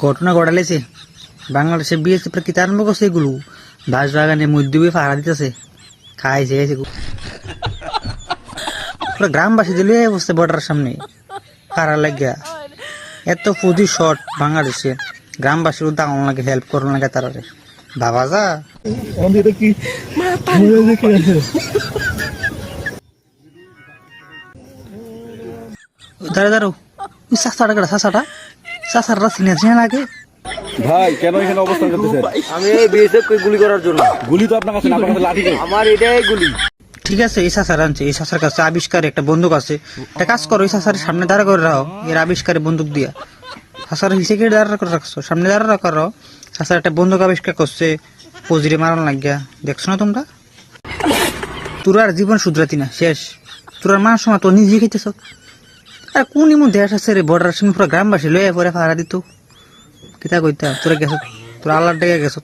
ঘটনা ঘটালেছে বাংলাদেশে বিএসএফ কিতা আরম্ভ করছে এগুলো বাস বাগানের মধ্যে পাহারা দিতেছে খাইছে পুরো গ্রামবাসী দিলে বসছে বর্ডারের সামনে পাহারা লাগিয়া এত ফুজি শট বাংলাদেশে গ্রামবাসীর দাঁড়ানো লাগে হেল্প করানো লাগে তারা বাবা যা দাঁড়া দাঁড়ো ওই চাষাটা কেটা চাষাটা সিনে লাগে ভাই কেন এখানে অবস্থান করতেছেন? আমি এই বিএসএফ কে গুলি করার জন্য। গুলি তো আপনার কাছে না, আপনার কাছে লাঠি নেই। আমার এটাই গুলি। ঠিক আছে এই চাষার আনছে, এই চাষার কাছে আবিষ্কার একটা বন্দুক আছে, একটা কাজ করো এই চাষার সামনে দাঁড়া করে রাখো এর আবিষ্কারে বন্দুক দিয়া চাষার হিসেবে দাঁড়া করে রাখছো সামনে দাঁড়া রাখো চাষার একটা বন্দুক আবিষ্কার করছে পজিরে মারণ লাগিয়া দেখছো না তোমরা? তোর আর জীবন শুধরাতি না শেষ, তোর আর মার সময় তোর নিজে খেতেছ আর কোন এমন দেশ আছে রে বর্ডার সঙ্গে পুরো গ্রামবাসী লয়ে পরে পাহারা দিত কিতা কইতা তোরা গেছ তোরা আল্লাহর ডেকে গেছ।